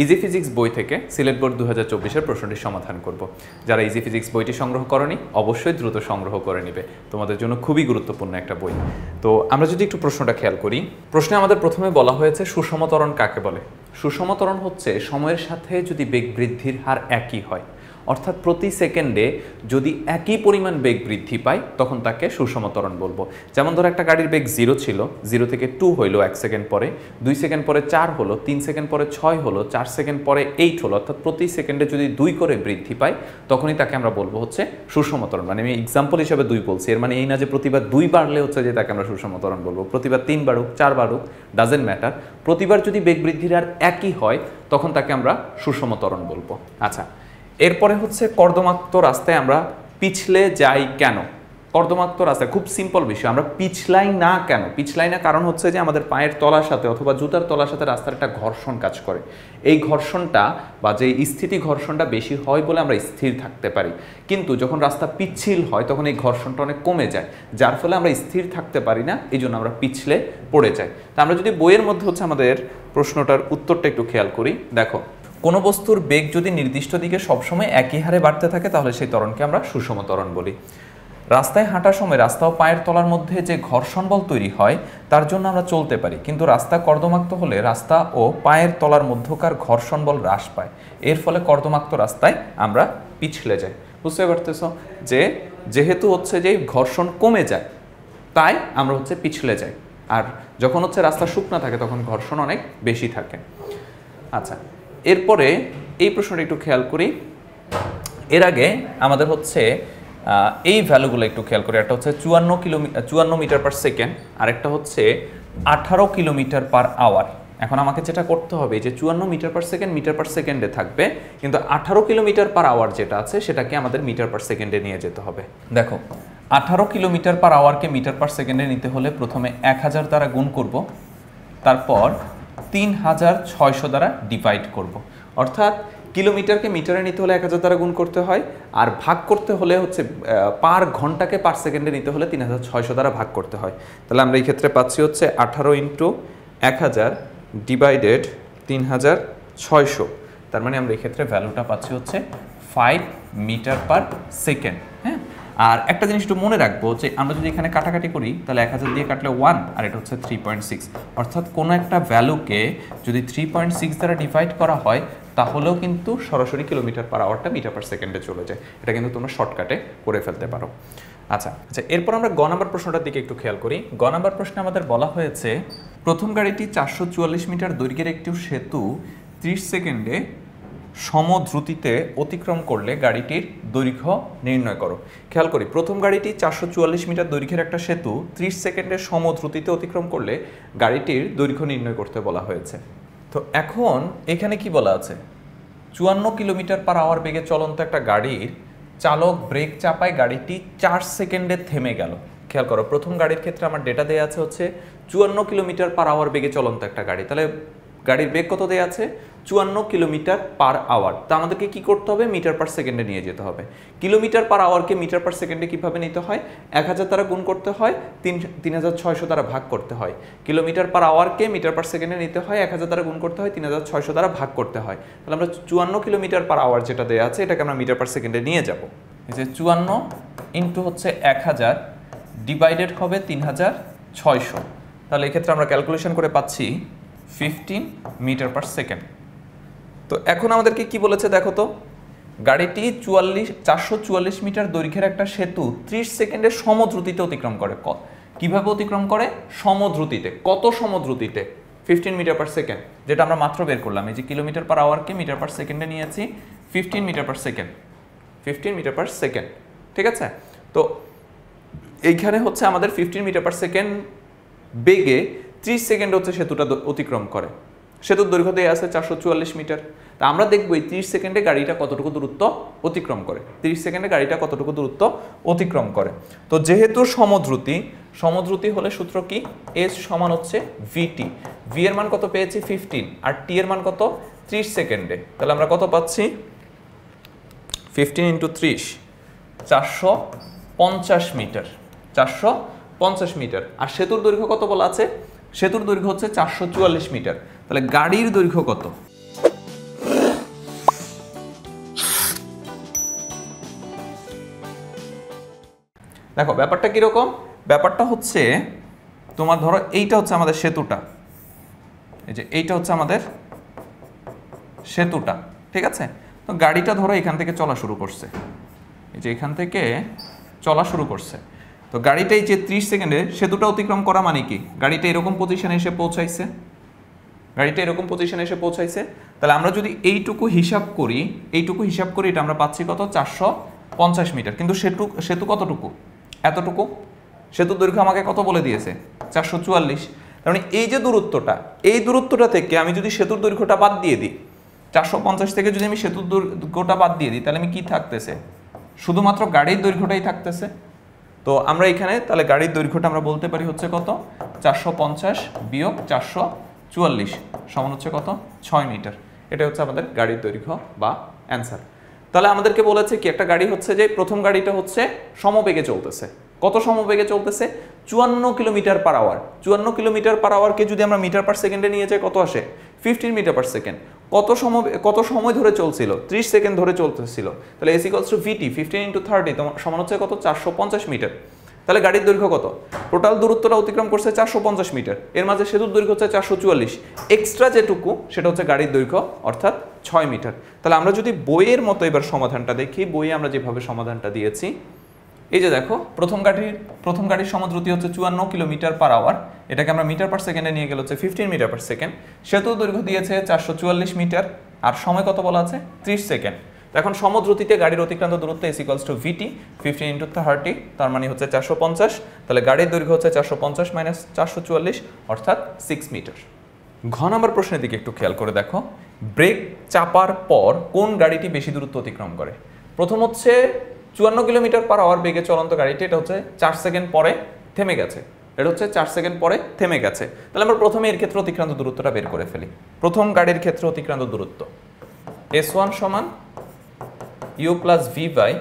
Easy physics বই থেকে Sylhet board 2024-এর প্রশ্নটির সমাধান করব। যারা ইজি ফিজিক্স বইটি সংগ্রহ করনি অবশ্যই দ্রুত সংগ্রহ করে নেবে, তোমাদের জন্য খুবই গুরুত্বপূর্ণ একটা বই। তো আমরা যদি একটু প্রশ্নটা খেয়াল করি, প্রশ্নে আমাদের প্রথমে বলা হয়েছে সুষম ত্বরণ কাকে বলে। সুষম ত্বরণ হচ্ছে সময়ের সাথে যদি বেগ বৃদ্ধির হার একই হয়, অর্থাৎ প্রতি সেকেন্ডে যদি একই পরিমাণ বেগ বৃদ্ধি পায় তখন তাকে সুষম ত্বরণ বলবো। যেমন ধরো একটা গাড়ির বেগ 0 ছিল, 0 থেকে 2 হইলো 1 সেকেন্ড পরে, 2 সেকেন্ড পরে 4 হলো, 3 সেকেন্ড পরে 6 হলো, 4 সেকেন্ড পরে 8 হলো, অর্থাৎ প্রতি সেকেন্ডে যদি 2 করে বৃদ্ধি পায় তখনই তাকে আমরা বলবো হচ্ছে সুষম ত্বরণ। মানে আমি এক্সাম্পল হিসেবে 2 বলছি, এর মানে এই না যে প্রতিবার 2 বাড়লে হচ্ছে যে তাকে আমরা সুষম ত্বরণ বলবো। প্রতিবার 3 বাড়ুক 4 বাড়ুক ডাজেন্ট ম্যাটার, প্রতিবার যদি বেগ বৃদ্ধির হার একই হয় তখন তাকে আমরা সুষম ত্বরণ বলবো। আচ্ছা, এরপরে হচ্ছে কর্দমাক্ত রাস্তায় আমরা পিছলে যাই কেন। কর্দমাক্ত রাস্তায় খুব সিম্পল বিষয়, আমরা পিছলাই না কেন? পিছলাই না কারণ হচ্ছে যে আমাদের পায়ের তলার সাথে অথবা জুতার তলার সাথে রাস্তার একটা ঘর্ষণ কাজ করে। এই ঘর্ষণটা বা যে স্থিতি ঘর্ষণটা বেশি হয় বলে আমরা স্থির থাকতে পারি, কিন্তু যখন রাস্তা পিচ্ছিল হয় তখন এই ঘর্ষণটা অনেক কমে যায়, যার ফলে আমরা স্থির থাকতে পারি না, এই জন্য আমরা পিছলে পড়ে যাই। তা আমরা যদি বইয়ের মধ্যে হচ্ছে আমাদের প্রশ্নটার উত্তরটা একটু খেয়াল করি, দেখো কোনো বস্তুর বেগ যদি নির্দিষ্ট দিকে সবসময় একই হারে বাড়তে থাকে তাহলে সেই ত্বরণকে আমরা সুষম ত্বরণ বলি। রাস্তায় হাঁটার সময় রাস্তা ও পায়ের তলার মধ্যে যে ঘর্ষণ বল তৈরি হয় তার জন্য আমরা চলতে পারি, কিন্তু রাস্তা কর্দমাক্ত হলে রাস্তা ও পায়ের তলার মধ্যকার ঘর্ষণ বল হ্রাস পায়, এর ফলে কর্দমাক্ত রাস্তায় আমরা পিছলে যাই। বুঝতে পারতেছ যে যেহেতু হচ্ছে যে ঘর্ষণ কমে যায় তাই আমরা হচ্ছে পিছলে যাই, আর যখন হচ্ছে রাস্তা শুকনা থাকে তখন ঘর্ষণ অনেক বেশি থাকে। আচ্ছা, এরপরে এই প্রশ্নটা একটু খেয়াল করি। এর আগে আমাদের হচ্ছে এই ভ্যালুগুলো একটু খেয়াল করি। একটা হচ্ছে 54 মিটার পার সেকেন্ড, আর একটা হচ্ছে 18 কিলোমিটার পার আওয়ার। এখন আমাকে যেটা করতে হবে যে 54 মিটার পার সেকেন্ডে থাকবে, কিন্তু 18 কিলোমিটার পার আওয়ার যেটা আছে সেটাকে আমাদের মিটার পার সেকেন্ডে নিয়ে যেতে হবে। দেখো 18 কিলোমিটার পার আওয়ারকে মিটার পার সেকেন্ডে নিতে হলে প্রথমে 1000 দ্বারা গুণ করব, তারপর 3600 দ্বারা ডিভাইড করব। অর্থাৎ কিলোমিটারকে মিটারে নিতে হলে 1000 দ্বারা গুণ করতে হয়, আর ভাগ করতে হলে হচ্ছে পার ঘন্টাকে পার সেকেন্ডে নিতে হলে 3600 দ্বারা ভাগ করতে হয়। তাহলে আমরা এই ক্ষেত্রে পাচ্ছি হচ্ছে 18 ইন্টু 1000 ডিভাইডেড 3600, তার মানে আমরা এই ক্ষেত্রে ভ্যালুটা পাচ্ছি হচ্ছে 5 মিটার পার সেকেন্ড। হ্যাঁ, আর একটা জিনিস একটু মনে রাখবো যে আমরা যদি এখানে কাটাকাটি করি তাহলে 1000 দিয়ে কাটলে 1, আর এটা হচ্ছে 3.6, অর্থাৎ কোনো একটা ভ্যালুকে যদি 3.6 দ্বারা ডিভাইড করা হয় তাহলেও কিন্তু সরাসরি কিলোমিটার পার আওয়ারটা মিটার পার সেকেন্ডে চলে যায়। এটা কিন্তু তোমরা শর্টকাটে করে ফেলতে পারো। আচ্ছা, এরপর আমরা গ নাম্বার প্রশ্নটার দিকে একটু খেয়াল করি। গ নাম্বার প্রশ্নে আমাদের বলা হয়েছে প্রথম গাড়িটি 444 মিটার দৈর্ঘ্যের একটি সেতু 30 সেকেন্ডে সমদ্রুতিতে অতিক্রম করলে গাড়িটির দৈর্ঘ্য নির্ণয় করো। খেয়াল করি, প্রথম গাড়িটি 444 মিটার দৈর্ঘ্যের একটা সেতু 30 সেকেন্ডে সমদ্রুতিতে অতিক্রম করলে গাড়িটির দৈর্ঘ্য নির্ণয় করতে বলা হয়েছে। তো এখন এখানে কি বলা আছে, 54 কিলোমিটার পার আওয়ার বেগে চলন্ত একটা গাড়ির চালক ব্রেক চাপায় গাড়িটি 4 সেকেন্ডে থেমে গেল। খেয়াল করো, প্রথম গাড়ির ক্ষেত্রে আমার ডেটা দেওয়া আছে হচ্ছে 54 কিলোমিটার পার আওয়ার বেগে চলন্ত একটা গাড়ি, তাহলে গাড়ির বেগ কত দেওয়া আছে 54 কিলোমিটার পার আওয়ার। তা আমাদেরকে কি করতে হবে, মিটার পার সেকেন্ডে নিয়ে যেতে হবে। কিলোমিটার পার আওয়ারকে মিটার পার সেকেন্ডে কিভাবে নিতে হয়, 1000 দ্বারা গুণ করতে হয়, 3600 দ্বারা ভাগ করতে হয়। কিলোমিটার পার আওয়ারকে মিটার পার সেকেন্ডে নিতে হয়, 1000 দ্বারা গুণ করতে হয়, 3600 দ্বারা ভাগ করতে হয়। তাহলে আমরা 54 কিলোমিটার পার আওয়ার যেটা দেওয়া আছে এটাকে আমরা মিটার পার সেকেন্ডে নিয়ে যাব। এই যে 54 ইন্টু হচ্ছে 1000 ডিভাইডেড হবে 3600, তাহলে এক্ষেত্রে আমরা ক্যালকুলেশন করে পাচ্ছি 15 মিটার পার সেকেন্ড। তো এখন আমাদেরকে কি বলেছে দেখো তো, গাড়িটি 444 মিটার দৈর্ঘ্যের একটা সেতু 30 সেকেন্ডে সমদ্রুতিতে অতিক্রম করে। কিভাবে অতিক্রম করে? সমদ্রুতিতে। কত সমদ্রুতিতে? 15 মিটার পার সেকেন্ড, যেটা আমরা মাত্র বের করলাম। এই যে কিলোমিটার পার আওয়ারকে মিটার পার সেকেন্ডে নিয়েছি, 15 metre per second, 15 metre per second, ঠিক আছে। তো এইখানে হচ্ছে আমাদের 15 মিটার পার সেকেন্ড বেগে 30 সেকেন্ড হচ্ছে সেতুটা অতিক্রম করে। সেতুর দৈর্ঘ্য দেওয়া আছে 444 মিটার। তা আমরা দেখবো এই 30 সেকেন্ডে গাড়িটা কতটুকু দূরত্ব অতিক্রম করে, 30 সেকেন্ডে গাড়িটা কতটুকু দূরত্ব অতিক্রম করে। তো যেহেতু সমদ্রুতি হলে সূত্র কি, এস সমান হচ্ছে ভিটি। ভি এর মান কত পেয়েছি 15, আর টি এর মান কত 30 সেকেন্ডে। তাহলে আমরা কত পাচ্ছি 15 ইন্টু 30, 450 মিটার, 450 মিটার। আর সেতুর দৈর্ঘ্য কত বলা আছে, সেতুর দৈর্ঘ্য হচ্ছে 444 মিটার। তাহলে গাড়ির দৈর্ঘ্য কত, দেখো ব্যাপারটা কীরকম, ব্যাপারটা হচ্ছে তোমার ধরো এইটা হচ্ছে আমাদের সেতুটা, এই যে এইটা হচ্ছে আমাদের সেতুটা, ঠিক আছে? তো গাড়িটা ধরো এখান থেকে চলা শুরু করছে, এই যে এখান থেকে চলা শুরু করছে। তো গাড়িটা এই যে 30 সেকেন্ডে সেতুটা অতিক্রম করা মানে কি, গাড়িটা এরকম পজিশনে এসে পৌঁছাইছে, গাড়িটা এরকম পজিশনে এসে পৌঁছাইছে। তাহলে আমরা যদি এইটুকু হিসাব করি, এটা আমরা পাচ্ছি কত, 450 মিটার। কিন্তু সেতু কতটুকু, এতটুকু। সেতুর দৈর্ঘ্য আমাকে কত বলে দিয়েছে, 444। তার মানে এই যে দূরত্বটা, এই দূরত্বটা থেকে আমি যদি সেতুর দৈর্ঘ্যটা বাদ দিয়ে দিই, 450 থেকে যদি আমি সেতুর দৈর্ঘ্যটা বাদ দিয়ে দিই, তাহলে আমি কি থাকতেছে, শুধুমাত্র গাড়ির দৈর্ঘ্যটাই থাকতেছে। তো আমরা এখানে তাহলে গাড়ির দৈর্ঘ্যটা আমরা বলতে পারি হচ্ছে কত, 450 বিয়োগ 444 সমান হচ্ছে কত, 6 মিটার। এটা হচ্ছে আমাদের গাড়ির দৈর্ঘ্য বা অ্যান্সার। তাহলে আমাদেরকে বলেছে কি, একটা গাড়ি হচ্ছে যে প্রথম গাড়িটা হচ্ছে সমবেগে চলতেছে। কত সমবেগে চলতেছে, 54 kilometre per hour. 54 kilometre per আওয়ারকে যদি আমরা মিটার পার সেকেন্ডে নিয়ে যাই, কত আসে, 15 মিটার পার সেকেন্ড। কত সময় ধরে চলছিল, 30 সেকেন্ড ধরে চলতেছিল। তাহলে S equals to VT 15 into 30 সমান হচ্ছে কত, 450 মিটার। তাহলে গাড়ির দৈর্ঘ্য কত, টোটাল দূরত্বটা অতিক্রম করছে 450 মিটার, এর মাঝে সেতুর দৈর্ঘ্য হচ্ছে 444, এক্সট্রা যেটুকু সেটা হচ্ছে গাড়ির দৈর্ঘ্য, অর্থাৎ 6 মিটার। তাহলে আমরা যদি বইয়ের মতো এবার সমাধানটা দেখি, বইয়ে আমরা যেভাবে সমাধানটা দিয়েছি, এই যে দেখো প্রথম গাড়ির সমদ্রুতি হচ্ছে 54 কিলোমিটার পার আওয়ার, এটাকে আমরা মিটার পার সেকেন্ডে নিয়ে গেলে হচ্ছে 15 মিটার পার সেকেন্ড। সেতুর দৈর্ঘ্য দিয়েছে 444 মিটার, আর সময় কত বলা আছে, 30 সেকেন্ড। এখন সমদ্রুতিতে গাড়ির অতিক্রান্ত দূরত্ব S equals to VT 15 into 30, তার মানে হচ্ছে 450। তাহলে গাড়ির দৈর্ঘ্য হচ্ছে 450 মাইনাস 444, অর্থাৎ 6 মিটার। ঘ নম্বর প্রশ্নের দিকে একটু খেয়াল করে দেখো, ব্রেক চাপার পর কোন গাড়িটি বেশি দূরত্ব অতিক্রম করে। প্রথম হচ্ছে 54 কিলোমিটার পার আওয়ার বেগে চলন্ত গাড়িটি, এটা হচ্ছে 4 সেকেন্ড পরে থেমে গেছে, এটা হচ্ছে 4 সেকেন্ড পরে থেমে গেছে। তাহলে আমরা প্রথমে এর ক্ষেত্রে অতিক্রান্ত দূরত্বটা বের করে ফেলি। প্রথম গাড়ির ক্ষেত্রে অতিক্রান্ত দূরত্ব S1 সমান you plus V by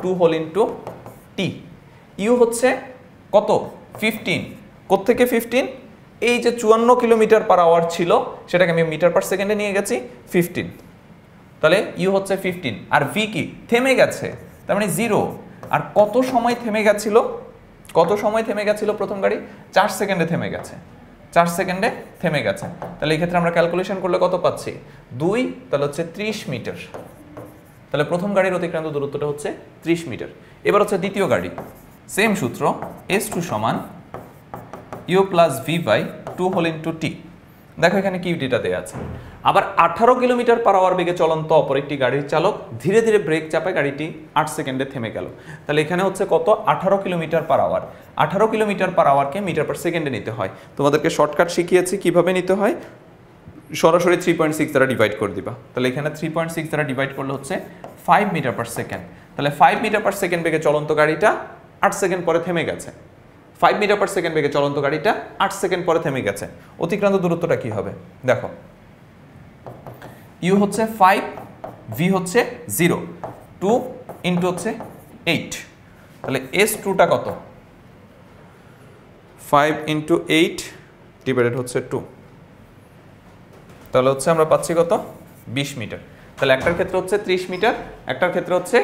2 whole into T. U হচ্ছে কত, 15। কোত্থেকে 15, এই যে 54 কিলোমিটার পার আওয়ার ছিল সেটাকে আমি মিটার পার সেকেন্ডে নিয়ে গেছি 15, তাহলে ইউ হচ্ছে 15। আর ভি কি, থেমে গেছে, তার মানে 0। আর কত সময় থেমে গেছিল, প্রথম গাড়ি 4 সেকেন্ডে থেমে গেছে, 4 সেকেন্ডে থেমে গেছে। তাহলে এই ক্ষেত্রে আমরা ক্যালকুলেশন করলে কত পাচ্ছি, 2, তাহলে হচ্ছে 30 মিটার। তাহলে প্রথম গাড়ির অতিক্রান্ত দূরত্বটা হচ্ছে 30 মিটার। এবার হচ্ছে দ্বিতীয় গাড়ি, সেম সূত্র, S2 সমান you plus V by 2 whole into t. দেখো এখানে কিউটিটা দেওয়া আছে। আবার 18 কিলোমিটার পার আওয়ার বেগে চলন্ত অপর একটি গাড়ির চালক ধীরে ধীরে ব্রেক চাপায় গাড়িটি 8 সেকেন্ডে থেমে গেল। তাহলে এখানে হচ্ছে কত, 18 kilometre per hour. 18 kilometre per আওয়ারকে মিটার পার সেকেন্ডে নিতে হয়। তোমাদেরকে শর্টকাট শিখিয়েছি কিভাবে নিতে হয়, সরাসরি 3.6 দ্বারা ডিভাইড করে দিবা। তাহলে এখানে 3.6 দ্বারা ডিভাইড করলে হচ্ছে 5 মিটার পার সেকেন্ড। তাহলে 5 মিটার পার সেকেন্ড বেগে চলন্ত গাড়িটা 8 সেকেন্ড পরে থেমে গেছে। 5 মিটার পার সেকেন্ড বেগে চলন্ত গাড়িটা 8 সেকেন্ড পরে থেমে গেছে। অতিক্রান্ত দূরত্বটা কি হবে দেখো, ইউ হচ্ছে 5, ভি হচ্ছে 0, 2 ইন্টু হচ্ছে 8। তাহলে S2টা কত, 5 ইন্টু 8 ডিভাইডেড হচ্ছে 2, তাহলে হচ্ছে আমরা পাচ্ছি কত, 20 মিটার। তাহলে একটার ক্ষেত্রে হচ্ছে 30 মিটার, একটার ক্ষেত্রে হচ্ছে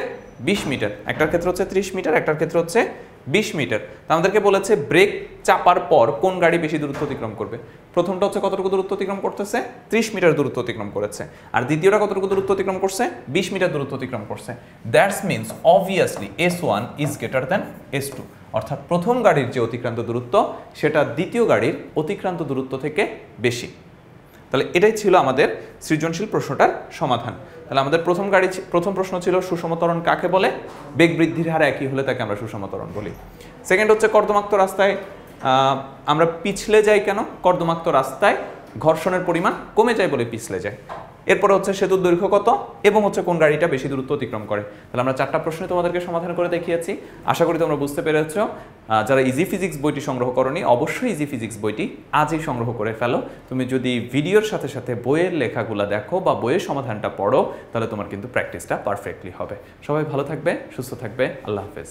20 মিটার, একটার ক্ষেত্রে হচ্ছে 30 মিটার, একটার ক্ষেত্রে হচ্ছে 20 মিটার। আমাদেরকে বলেছে ব্রেক চাপার পর কোন গাড়ি বেশি দূরত্ব অতিক্রম করবে। প্রথমটা হচ্ছে কতটুকু দূরত্ব অতিক্রম করতেছে, 30 মিটার দূরত্ব অতিক্রম করেছে। আর দ্বিতীয়টা কতটুকু দূরত্ব অতিক্রম করছে, 20 মিটার দূরত্ব অতিক্রম করছে। That's means obviously S1 is greater than S2, অর্থাৎ প্রথম গাড়ির যে অতিক্রান্ত দূরত্ব সেটা দ্বিতীয় গাড়ির অতিক্রান্ত দূরত্ব থেকে বেশি। তাহলে এটাই ছিল আমাদের সৃজনশীল প্রশ্নটার সমাধান। তাহলে আমাদের প্রথম প্রশ্ন ছিল সুষম ত্বরণ কাকে বলে, বেগ বৃদ্ধির হার একই হলে তাকে আমরা সুষম ত্বরণ বলি। সেকেন্ড হচ্ছে কর্দমাক্ত রাস্তায় আমরা পিছলে যাই কেন, কর্দমাক্ত রাস্তায় ঘর্ষণের পরিমাণ কমে যায় বলে পিছলে যায়। এরপরে হচ্ছে সেতুর দৈর্ঘ্য কত এবং হচ্ছে কোন গাড়িটা বেশি দূরত্ব অতিক্রম করে। তাহলে আমরা 4টা প্রশ্ন তোমাদেরকে সমাধান করে দেখিয়েছি। আশা করি তোমরা বুঝতে পেরেছো। যারা ইজি ফিজিক্স বইটি সংগ্রহ করনি অবশ্যই ইজি ফিজিক্স বইটি আজই সংগ্রহ করে ফেলো। তুমি যদি ভিডিওর সাথে সাথে বইয়ের লেখাগুলো দেখো বা বইয়ের সমাধানটা পড়ো তাহলে তোমার কিন্তু প্র্যাকটিসটা পারফেক্টলি হবে। সবাই ভালো থাকবে, সুস্থ থাকবে, আল্লাহ হাফেজ।